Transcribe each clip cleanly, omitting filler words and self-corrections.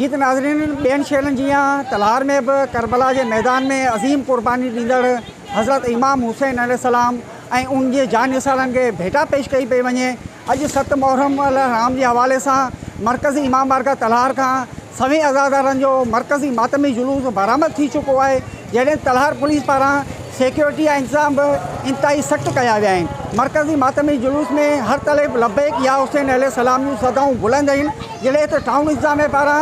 जी त नाज़रीन, ॿियनि शहरनि जीअं तलहार में बि करबला जे मैदान में अज़ीम क़ुर्बानी ॾींदड़ हज़रत इमाम हुसैन अलैहिस्सलाम ऐं उन जे जानिसारनि खे भेटा पेश कई पई वञे। अॼु 7 मुहर्रम राम जे हवाले सां मरकज़ी इमाम बारगाह तलहार खां सभी अज़ादारनि जो मरकज़ी मातमी जुलूस बरामद थी चुको आहे। जॾहिं तलहार पुलिस पारां सिक्योरिटी जा इंतज़ाम बि इंतहाई सख़्तु कया विया आहिनि। मरकज़ी मातमी जुलूस में हर तले लब्बैक या हुसैन अलैहिस्सलाम जूं सदाऊं बुलंद आहिनि। जॾहिं त टाउन इंतज़ामिया पारां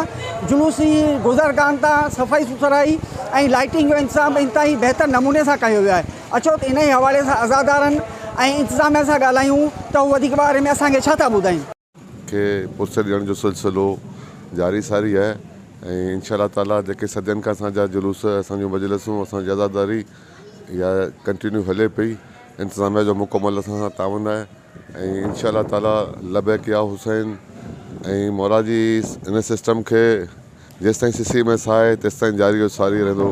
जुलूसी गुज़रगान तां सफ़ाई सुथराई ऐं लाइटिंग जो इंतज़ाम इंतहाई बहितर नमूने सां कयो वियो आहे। अचो त इन ई हवाले सां अज़ादारनि ऐं इंतज़ामिया सां ॻाल्हायूं त उहे वधीक बारे में असांखे छा था ॿुधाइनि। के पुरसत ॾियण जो सिलसिलो जारी सारी आहे ऐं इंशाअल्लाह ताला जेके सदियनि खां असांजा जुलूस असांजूं मजलिसूं असांजी अज़ादारी इहा कंटिन्यू हले पई। इंतज़ामिया जो मुकमल असां सां ताउन आहे ऐं इंशाअल्लाह ताला लबैक या हुसैन ऐं मौला जी इन सिस्टम खे जेसिताईं सिसी में साए तेसिताईं जारी सारी रहंदो।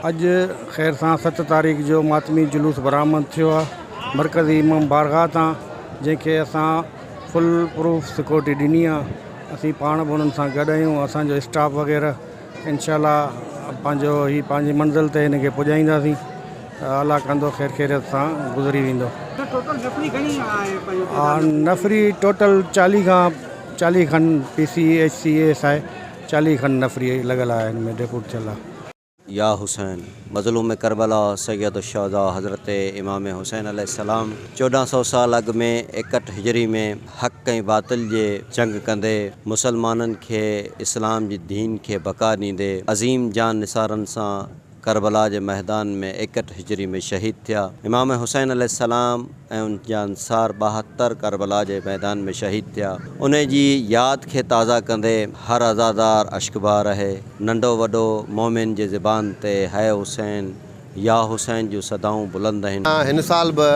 अॼु ख़ैर सां 7 तारीख़ जो मातमी जुलूस बरामद थियो आहे मरकज़ी इमाम बारगाह तां, जंहिंखे असां फुल प्रूफ सिक्योरिटी ॾिनी आहे। असीं पाण बि उन्हनि सां गॾु आहियूं, असांजो स्टाफ वग़ैरह इंशाअल्लाह पंहिंजी मंज़िल ते हिनखे पुॼाईंदासीं। अल्लाह कंदो ख़ैर ख़ैरियत सां गुज़री वेंदो। नफ़री टोटल 40 खन PCHCS आहे, 40 खन नफ़री लॻल आहे, हिन में डेपुट थियल आहे। या हुसैन मज़लूम करबला सैयद शुहदा हज़रत इमाम हुसैन अलैहिस्सलाम 1400 साल अॻु में 61 हिजरी में हक़ ऐं बातिल जे जंग कंदे मुसलमाननि खे इस्लाम जी दीन खे बका ॾींदे अज़ीम जान निसारनि सां करबला जे मैदान में 61 हिजरी में शहीद थिया। इमाम हुसैन अलैहिस्सलाम ऐं उन जा अंसार 72 करबला जे मैदान में शहीद थिया। उन जी यादि खे ताज़ा कंदे हर अज़ादार अश्कबा रहे, नंढो वॾो मोमिन जे ज़बान ते है हुसैन या हुसैन जूं सदाऊं बुलंद आहिनि। हिन साल बि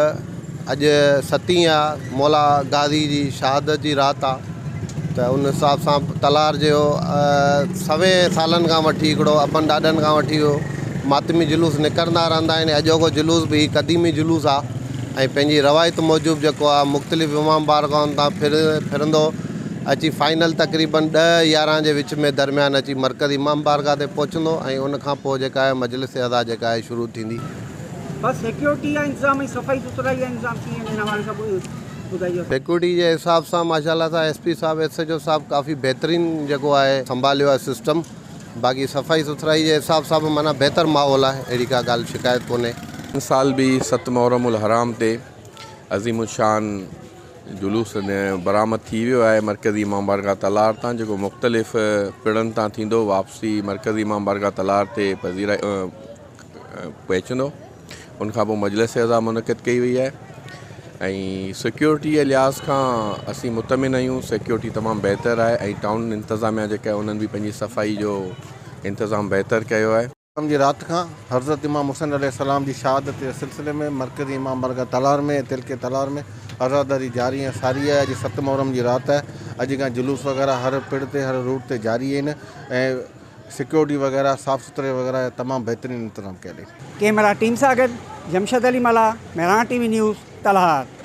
अॼु 7 आहे, मौला गाज़ी जी शहादत जी राति आहे। त उन हिसाब सां तलहार जो सवे सालनि खां वठी हिकिड़ो अपन ॾाॾनि खां वठी मातमी जुलूस निकिरंदा रहंदा आहिनि। अॼोको जुलूस बि क़दीमी जुलूस आहे ऐं पंहिंजी रवायत मूजिबि जेको आहे मुख़्तलिफ़ इमाम बारगाहुनि तां फिरंदो अची फाइनल तक़रीबन 10-11 जे विच में दरमियान अची मरकज़ी इमाम बारगाह ते पहुचंदो ऐं उनखां पोइ जेका आहे मजलिस अदा जेका आहे शुरू थींदी। बस सिक्योरिटी जा इंतज़ाम ऐं सफ़ाई सुथराई जा इंतज़ाम थी आहिनि, हिन हवाले सां ॿुधाइयो। सिक्योरिटी जे हिसाब सां माशाअल्लाह सां SP साहब SHO साहब काफ़ी बहितरीनु जेको आहे संभालियो आहे सिस्टम। बाक़ी सफ़ाई सुथराई जे हिसाब सां बि माना बहितर माहौल आहे, अहिड़ी का ॻाल्हि शिकायत कोन्हे। इन साल भी 7 मुहर्रम हराम ते अज़ीम शान जुलूस बरामद थी वियो आहे मरकज़ी इमाम बारगाह तलहार तां, जेको मुख़्तलिफ़ पिड़नि तां थींदो। वापसी मरकज़ी इमाम बारगाह तलहार ते पहुचंदो। उनखां पोइ मजलिस अज़ा मुनक़िद कई वई आहे ऐं सिक्योरिटी जे लिहाज़ खां असीं मुतमिन आहियूं। सिक्योरिटी तमामु बहितर आहे ऐं टाउन इंतज़ामिया जेका आहे उन्हनि बि पंहिंजी सफ़ाई जो इंतज़ाम बहितर कयो आहे। जी राति खां हज़रत इमाम हुसैन अलैहिस्सलाम जी शहादत जे सिलसिले में मरकज़ी इमाम बारगाह तलहार में तिलके तलहार में अज़ादारी जारी ऐं सारी आहे। अॼु 7 मुहर्रम जी राति आहे। अॼु खां जुलूस वग़ैरह हर पिड़ ते हर रूट ते जारी आहिनि ऐं सिक्योरिटी वग़ैरह साफ़ सुथरे वग़ैरह तमामु बहितरीनु इंतज़ाम कयल आहिनि। कैमरा टीम सां गॾु जमशद अली मला, मेहरान TV न्यूज़ तलहार।